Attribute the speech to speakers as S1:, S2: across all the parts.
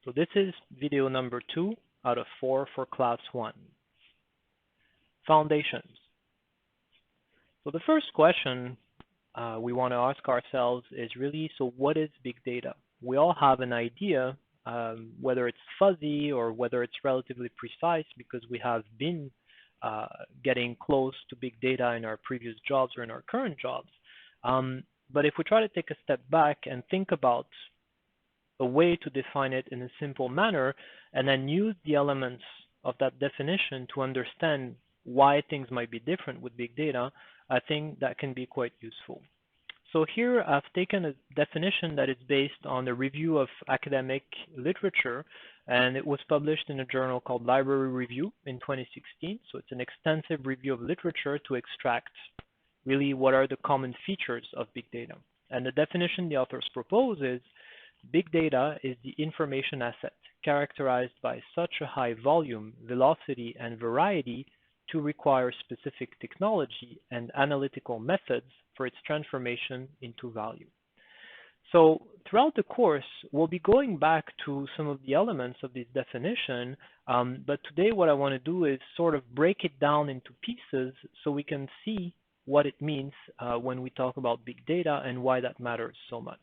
S1: So this is video number 2 out of 4 for class 1. Foundations. So the first question we want to ask ourselves is really, so what is big data? We all have an idea, whether it's fuzzy or whether it's relatively precise, because we have been getting close to big data in our previous jobs or in our current jobs. But if we try to take a step back and think about a way to define it in a simple manner, and then use the elements of that definition to understand why things might be different with big data, I think that can be quite useful. So here I've taken a definition that is based on a review of academic literature, and it was published in a journal called Library Review in 2016. So it's an extensive review of literature to extract really what are the common features of big data. And the definition the authors propose is big data is the information asset characterized by such a high volume, velocity, and variety to require specific technology and analytical methods for its transformation into value. So throughout the course, we'll be going back to some of the elements of this definition, but today what I want to do is sort of break it down into pieces so we can see what it means when we talk about big data and why that matters so much.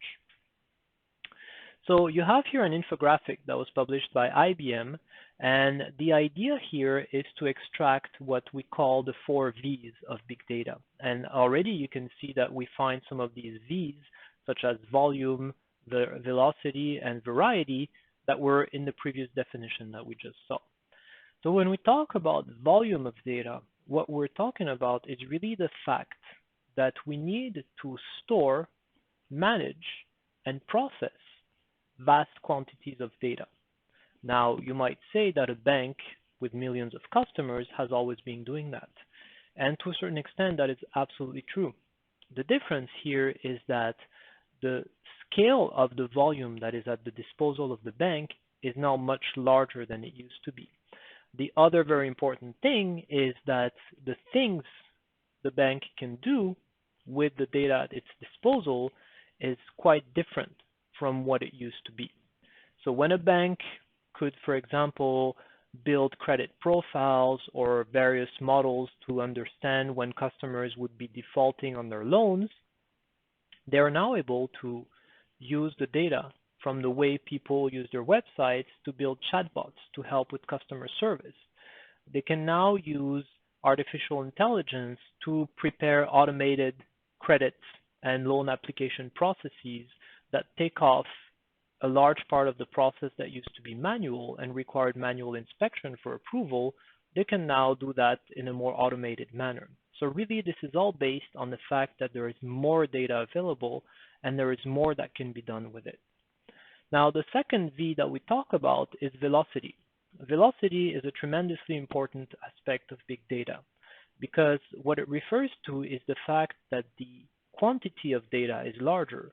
S1: So you have here an infographic that was published by IBM, and the idea here is to extract what we call the 4 V's of big data. And already you can see that we find some of these V's, such as volume, velocity, and variety, that were in the previous definition that we just saw. So when we talk about volume of data, what we're talking about is really the fact that we need to store, manage, and process vast quantities of data. Now, you might say that a bank with millions of customers has always been doing that. And to a certain extent, that is absolutely true. The difference here is that the scale of the volume that is at the disposal of the bank is now much larger than it used to be. The other very important thing is that the things the bank can do with the data at its disposal is quite different from what it used to be. So when a bank could, for example, build credit profiles or various models to understand when customers would be defaulting on their loans, they are now able to use the data from the way people use their websites to build chatbots to help with customer service. They can now use artificial intelligence to prepare automated credit and loan application processes that take off a large part of the process that used to be manual and required manual inspection for approval. They can now do that in a more automated manner. So really, this is all based on the fact that there is more data available and there is more that can be done with it. Now, the second V that we talk about is velocity. Velocity is a tremendously important aspect of big data because what it refers to is the fact that the quantity of data is larger,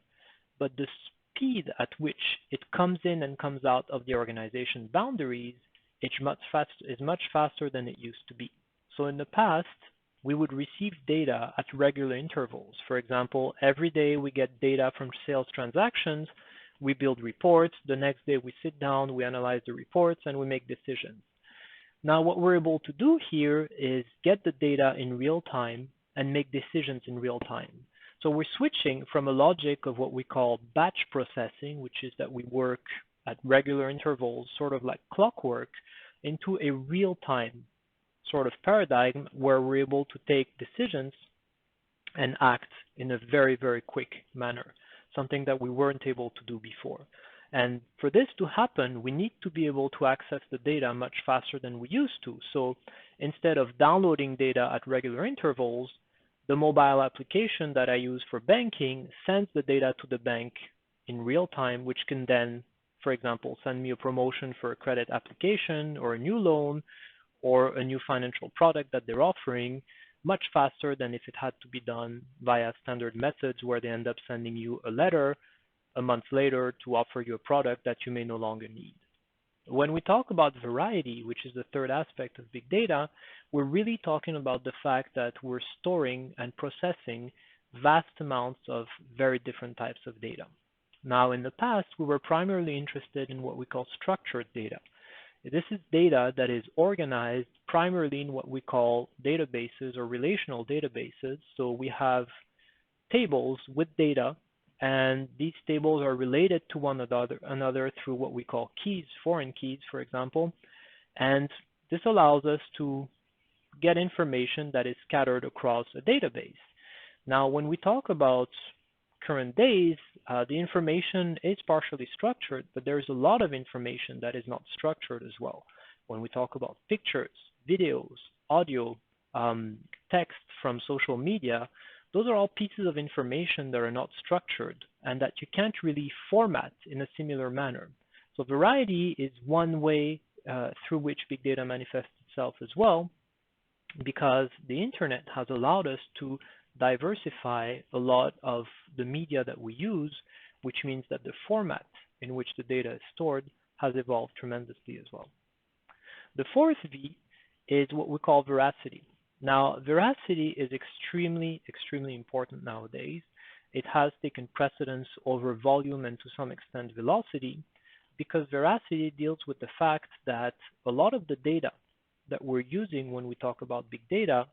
S1: but the speed at which it comes in and comes out of the organization boundaries is much faster than it used to be. So in the past, we would receive data at regular intervals. For example, every day we get data from sales transactions, we build reports, the next day we sit down, we analyze the reports, and we make decisions. Now what we're able to do here is get the data in real time and make decisions in real time. So we're switching from a logic of what we call batch processing, which is that we work at regular intervals, sort of like clockwork, into a real-time sort of paradigm where we're able to take decisions and act in a very, very quick manner, something that we weren't able to do before. And for this to happen, we need to be able to access the data much faster than we used to. So instead of downloading data at regular intervals, the mobile application that I use for banking sends the data to the bank in real time, which can then, for example, send me a promotion for a credit application or a new loan or a new financial product that they're offering much faster than if it had to be done via standard methods where they end up sending you a letter a month later to offer you a product that you may no longer need. When we talk about variety, which is the third aspect of big data, we're really talking about the fact that we're storing and processing vast amounts of very different types of data. Now, in the past, we were primarily interested in what we call structured data. This is data that is organized primarily in what we call databases or relational databases. So we have tables with data, and these tables are related to one another through what we call keys, foreign keys, for example. And this allows us to get information that is scattered across a database. Now, when we talk about current days, the information is partially structured, but there's a lot of information that is not structured as well. When we talk about pictures, videos, audio, text from social media, those are all pieces of information that are not structured and that you can't really format in a similar manner. So variety is one way through which big data manifests itself as well, because the internet has allowed us to diversify a lot of the media that we use, which means that the format in which the data is stored has evolved tremendously as well. The fourth V is what we call veracity. Now, veracity is extremely important nowadays. It has taken precedence over volume and to some extent velocity, because veracity deals with the fact that a lot of the data that we're using when we talk about big data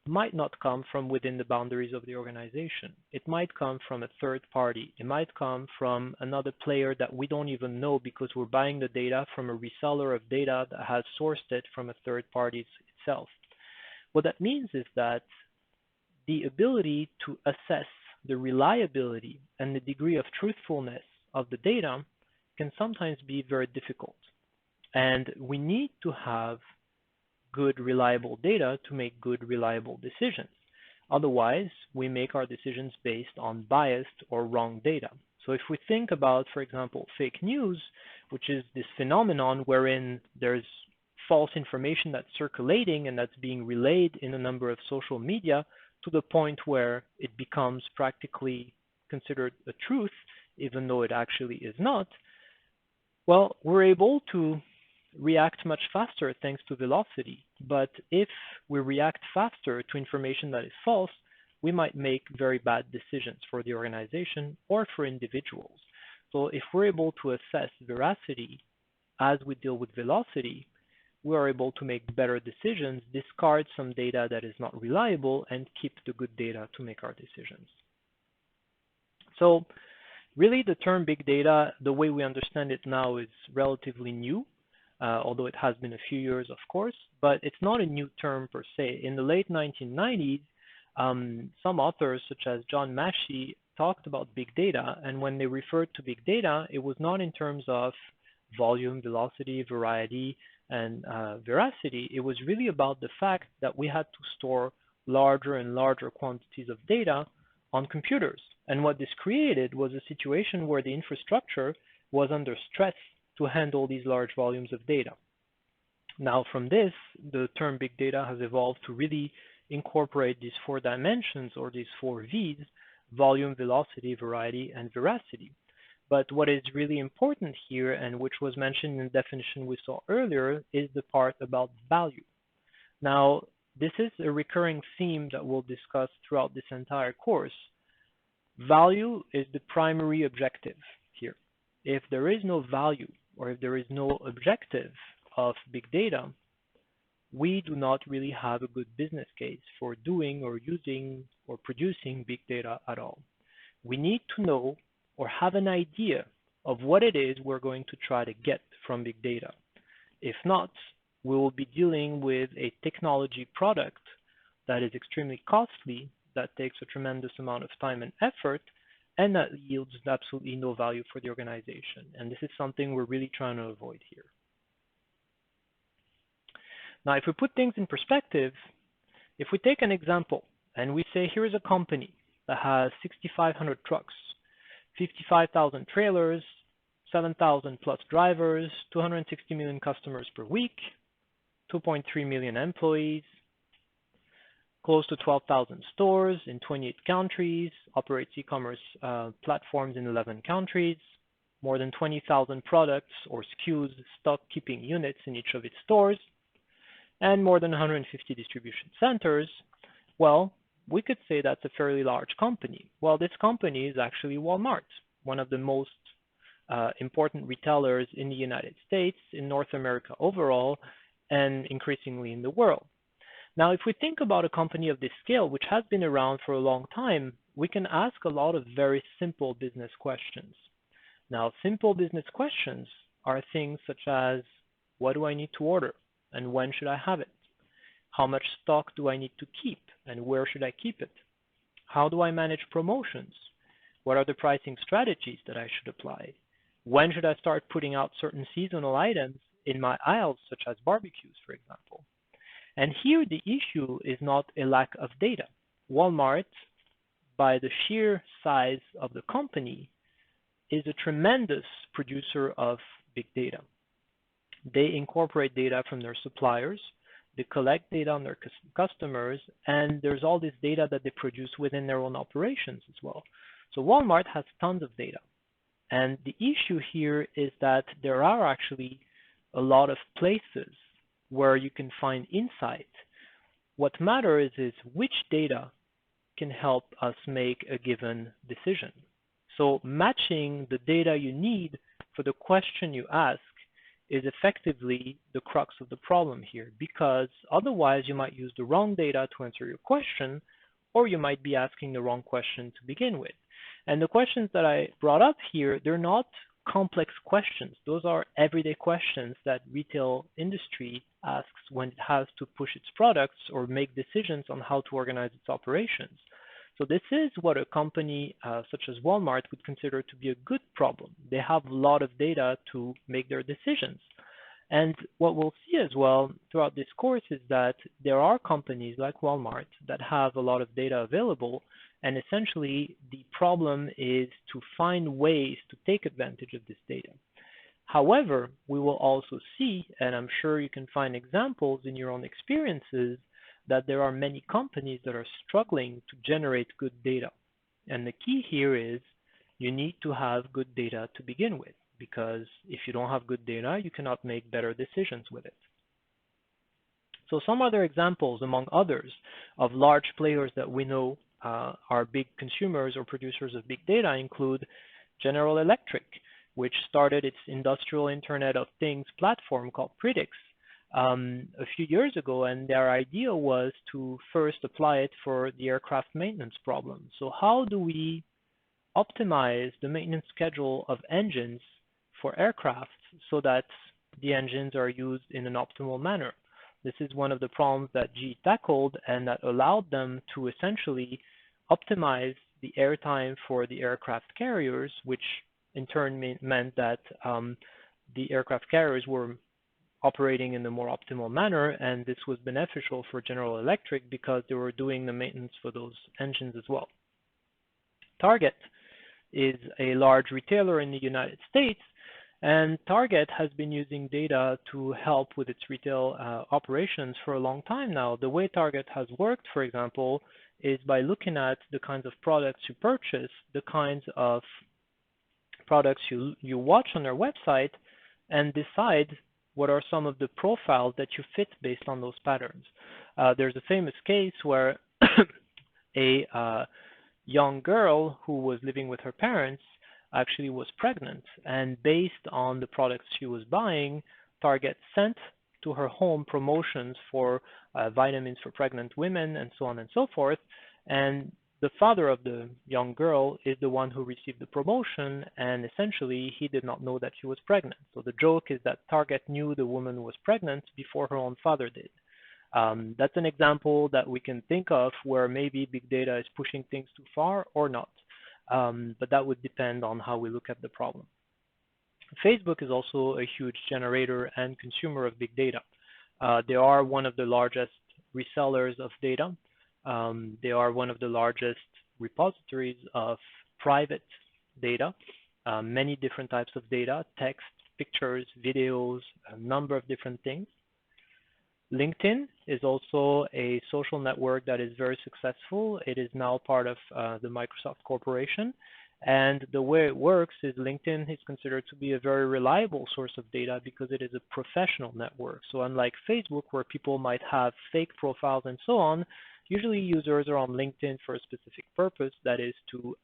S1: might not come from within the boundaries of the organization. It might come from a third party. It might come from another player that we don't even know because we're buying the data from a reseller of data that has sourced it from a third party itself. What that means is that the ability to assess the reliability and the degree of truthfulness of the data can sometimes be very difficult. And we need to have good, reliable data to make good, reliable decisions. Otherwise, we make our decisions based on biased or wrong data. So if we think about, for example, fake news, which is this phenomenon wherein there's false information that's circulating and that's being relayed in a number of social media to the point where it becomes practically considered a truth, even though it actually is not, well, we're able to react much faster thanks to velocity. But if we react faster to information that is false, we might make very bad decisions for the organization or for individuals. So if we're able to assess veracity as we deal with velocity, we are able to make better decisions, discard some data that is not reliable, and keep the good data to make our decisions. So really the term big data, the way we understand it now, is relatively new. Although it has been a few years, of course, but it's not a new term per se. In the late 1990s, some authors, such as John Massey, talked about big data, and when they referred to big data, it was not in terms of volume, velocity, variety, and veracity. It was really about the fact that we had to store larger and larger quantities of data on computers. And what this created was a situation where the infrastructure was under stress to handle these large volumes of data. Now from this, the term big data has evolved to really incorporate these four dimensions, or these four V's: volume, velocity, variety, and veracity. But what is really important here, and which was mentioned in the definition we saw earlier, is the part about value. Now, this is a recurring theme that we'll discuss throughout this entire course. Value is the primary objective here. If there is no value, or if there is no objective of big data, we do not really have a good business case for doing or using or producing big data at all. We need to know or have an idea of what it is we're going to try to get from big data. If not, we will be dealing with a technology product that is extremely costly, that takes a tremendous amount of time and effort, and that yields absolutely no value for the organization. And this is something we're really trying to avoid here. Now, if we put things in perspective, if we take an example and we say here's a company that has 6,500 trucks, 55,000 trailers, 7,000 plus drivers, 260 million customers per week, 2.3 million employees, close to 12,000 stores in 28 countries, operates e-commerce platforms in 11 countries, more than 20,000 products or SKUs, stock keeping units in each of its stores, and more than 150 distribution centers. Well, we could say that's a fairly large company. Well, this company is actually Walmart. one of the most important retailers in the United States, in North America overall, and increasingly in the world. Now, if we think about a company of this scale, which has been around for a long time, we can ask a lot of very simple business questions. Now, simple business questions are things such as, what do I need to order and when should I have it? How much stock do I need to keep and where should I keep it? How do I manage promotions? What are the pricing strategies that I should apply? When should I start putting out certain seasonal items in my aisles, such as barbecues, for example? And here the issue is not a lack of data. Walmart, by the sheer size of the company, is a tremendous producer of big data. They incorporate data from their suppliers, they collect data on their customers, and there's all this data that they produce within their own operations as well. So Walmart has tons of data. And the issue here is that there are actually a lot of places where you can find insight. What matters is which data can help us make a given decision. So matching the data you need for the question you ask is effectively the crux of the problem here, because otherwise you might use the wrong data to answer your question, or you might be asking the wrong question to begin with. And the questions that I brought up here, they're not complex questions. Those are everyday questions that retail industry asks when it has to push its products or make decisions on how to organize its operations. So this is what a company such as Walmart would consider to be a good problem. They have a lot of data to make their decisions. And what we'll see as well throughout this course is that there are companies like Walmart that have a lot of data available, and essentially the problem is to find ways to take advantage of this data. However, we will also see, and I'm sure you can find examples in your own experiences, that there are many companies that are struggling to generate good data. And the key here is you need to have good data to begin with, because if you don't have good data, you cannot make better decisions with it. So some other examples, among others, of large players that we know are big consumers or producers of big data include General Electric, which started its industrial Internet of Things platform called Predix a few years ago, and their idea was to first apply it for the aircraft maintenance problem. So how do we optimize the maintenance schedule of engines for aircraft so that the engines are used in an optimal manner? This is one of the problems that GE tackled, and that allowed them to essentially optimize the airtime for the aircraft carriers, which in turn meant that the aircraft carriers were operating in a more optimal manner, and this was beneficial for General Electric because they were doing the maintenance for those engines as well. Target is a large retailer in the United States, and Target has been using data to help with its retail operations for a long time now. The way Target has worked, for example, is by looking at the kinds of products you purchase, the kinds of products you watch on their website, and decide what are some of the profiles that you fit based on those patterns. There's a famous case where a young girl who was living with her parents actually was pregnant, and based on the products she was buying, Target sent to her home promotions for vitamins for pregnant women and so on and so forth. And the father of the young girl is the one who received the promotion, and essentially he did not know that she was pregnant. So the joke is that Target knew the woman was pregnant before her own father did. That's an example that we can think of where maybe big data is pushing things too far or not. But that would depend on how we look at the problem. Facebook is also a huge generator and consumer of big data. They are one of the largest resellers of data. They are one of the largest repositories of private data, many different types of data, text, pictures, videos, a number of different things. LinkedIn is also a social network that is very successful. It is now part of the Microsoft Corporation. And the way it works is LinkedIn is considered to be a very reliable source of data because it is a professional network. So unlike Facebook, where people might have fake profiles and so on, usually users are on LinkedIn for a specific purpose, that is to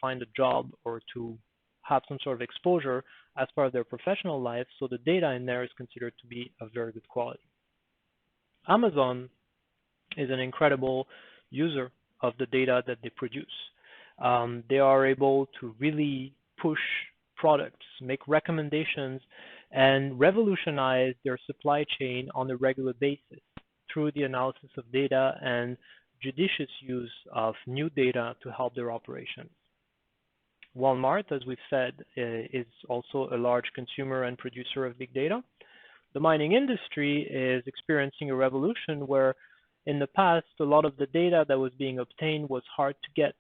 S1: find a job or to have some sort of exposure as part of their professional life, so the data in there is considered to be of very good quality. Amazon is an incredible user of the data that they produce. They are able to really push products, make recommendations, and revolutionize their supply chain on a regular basis through the analysis of data and judicious use of new data to help their operations. Walmart, as we've said, is also a large consumer and producer of big data. The mining industry is experiencing a revolution where in the past, a lot of the data that was being obtained was hard to get,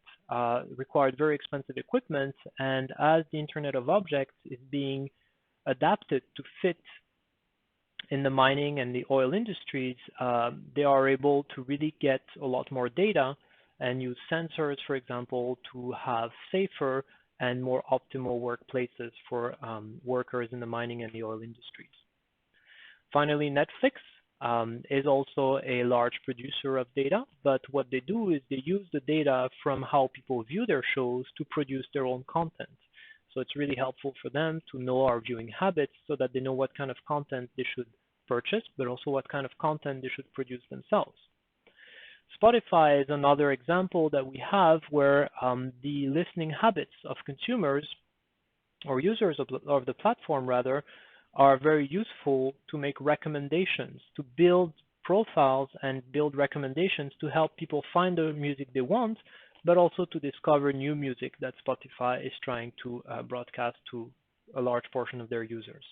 S1: required very expensive equipment, and as the Internet of Objects is being adapted to fit in the mining and the oil industries, they are able to really get a lot more data and use sensors, for example, to have safer and more optimal workplaces for workers in the mining and the oil industries. Finally, Netflix is also a large producer of data, but what they do is they use the data from how people view their shows to produce their own content. So it's really helpful for them to know our viewing habits so that they know what kind of content they should purchase, but also what kind of content they should produce themselves. Spotify is another example that we have where the listening habits of consumers or users of the platform rather are very useful to make recommendations, to build profiles and build recommendations to help people find the music they want, but also to discover new music that Spotify is trying to broadcast to a large portion of their users.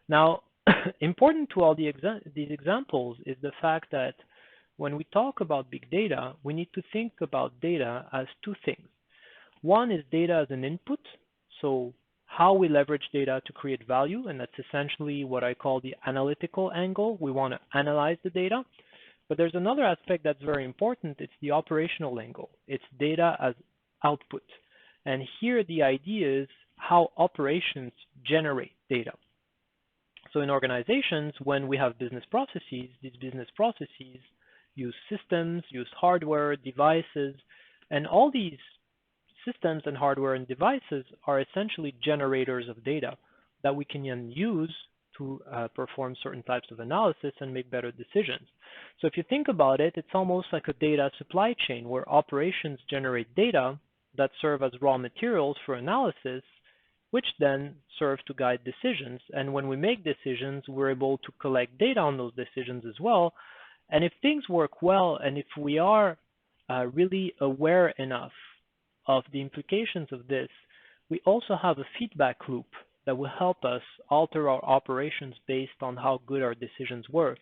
S1: Now, important to all these examples is the fact that when we talk about big data, we need to think about data as two things. One is data as an input, so how we leverage data to create value, and that's essentially what I call the analytical angle. We want to analyze the data. But there's another aspect that's very important. It's the operational angle. It's data as output. And here the idea is how operations generate data. So in organizations, when we have business processes, these business processes use systems, use hardware, devices, and all these systems and hardware and devices are essentially generators of data that we can then use to perform certain types of analysis and make better decisions. So if you think about it, it's almost like a data supply chain where operations generate data that serve as raw materials for analysis, which then serve to guide decisions. And when we make decisions, we're able to collect data on those decisions as well. And if things work well, and if we are really aware enough of the implications of this, we also have a feedback loop that will help us alter our operations based on how good our decisions were.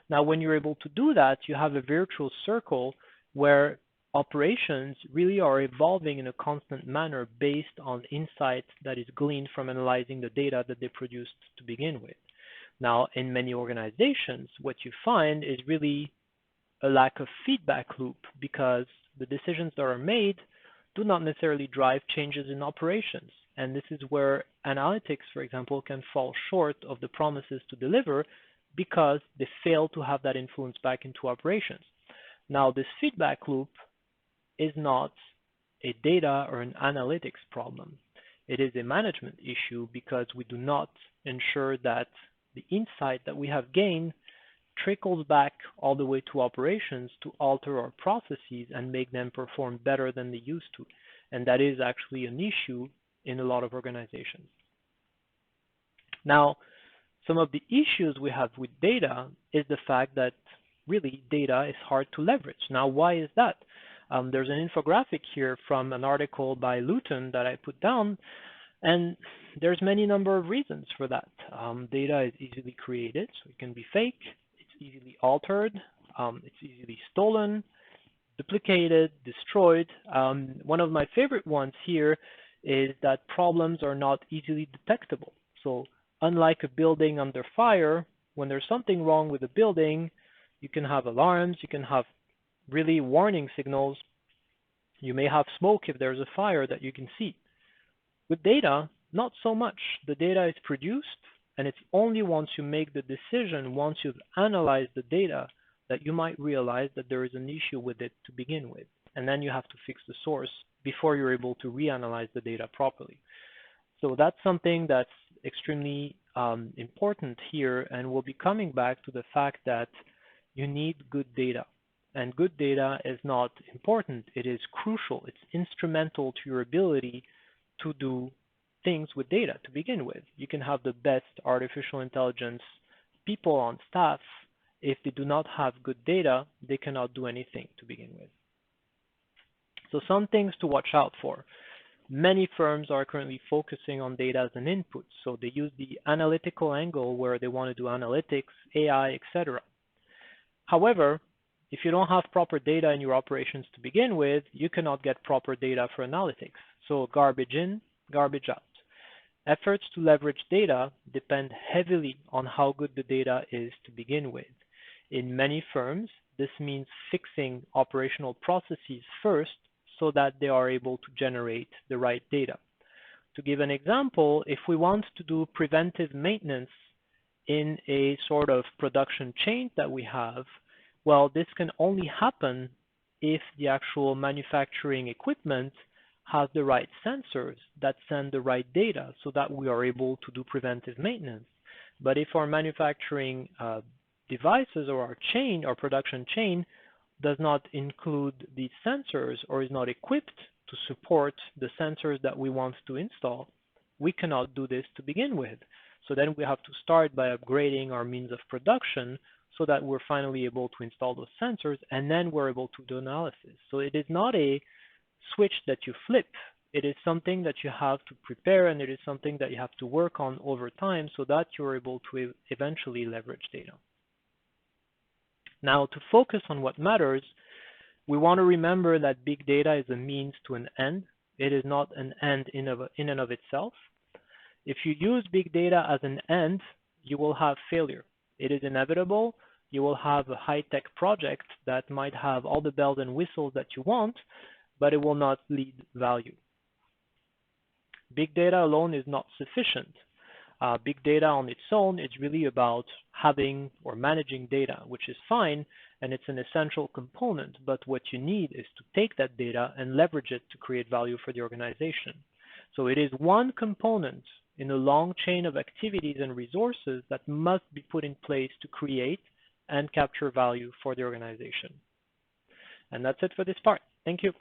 S1: Now, when you're able to do that, you have a virtuous circle where operations really are evolving in a constant manner based on insights that is gleaned from analyzing the data that they produced to begin with. Now, in many organizations, what you find is really a lack of feedback loop because the decisions that are made do not necessarily drive changes in operations. And this is where analytics, for example, can fall short of the promises to deliver because they fail to have that influence back into operations. Now, this feedback loop is not a data or an analytics problem. It is a management issue because we do not ensure that the insight that we have gained trickles back all the way to operations to alter our processes and make them perform better than they used to. And that is actually an issue in a lot of organizations. Now, some of the issues we have with data is the fact that really data is hard to leverage. Now, why is that? There's an infographic here from an article by Luton that I put down, and there's many number of reasons for that. Data is easily created, so it can be fake. It's easily altered. It's easily stolen, duplicated, destroyed. One of my favorite ones here is that problems are not easily detectable. So unlike a building under fire, when there's something wrong with the building, you can have alarms, you can have really warning signals. You may have smoke if there's a fire that you can see. With data, not so much. The data is produced, and it's only once you make the decision, once you've analyzed the data, that you might realize that there is an issue with it to begin with. And then you have to fix the source before you're able to reanalyze the data properly. So that's something that's extremely important here, and we'll be coming back to the fact that you need good data. And good data is not important, it is crucial, it's instrumental to your ability to do things with data to begin with. You can have the best artificial intelligence people on staff. If they do not have good data, they cannot do anything to begin with. So some things to watch out for. Many firms are currently focusing on data as an input. So they use the analytical angle where they want to do analytics, AI, etc. However, if you don't have proper data in your operations to begin with, you cannot get proper data for analytics. So garbage in, garbage out. Efforts to leverage data depend heavily on how good the data is to begin with. In many firms, this means fixing operational processes first so that they are able to generate the right data. To give an example, if we want to do preventive maintenance in a sort of production chain that we have, well, this can only happen if the actual manufacturing equipment has the right sensors that send the right data so that we are able to do preventive maintenance. But if our manufacturing devices or our chain, our production chain, does not include these sensors or is not equipped to support the sensors that we want to install, we cannot do this to begin with. So then we have to start by upgrading our means of production so that we're finally able to install those sensors, and then we're able to do analysis. So it is not a switch that you flip. It is something that you have to prepare, and it is something that you have to work on over time so that you're able to eventually leverage data. Now, to focus on what matters, we want to remember that big data is a means to an end. It is not an end in and of itself. If you use big data as an end, you will have failure. It is inevitable. You will have a high-tech project that might have all the bells and whistles that you want, but it will not lead value. Big data alone is not sufficient. Big data on its own is really about having or managing data, which is fine, and it's an essential component, but what you need is to take that data and leverage it to create value for the organization. So it is one component in a long chain of activities and resources that must be put in place to create and capture value for the organization. And that's it for this part. Thank you.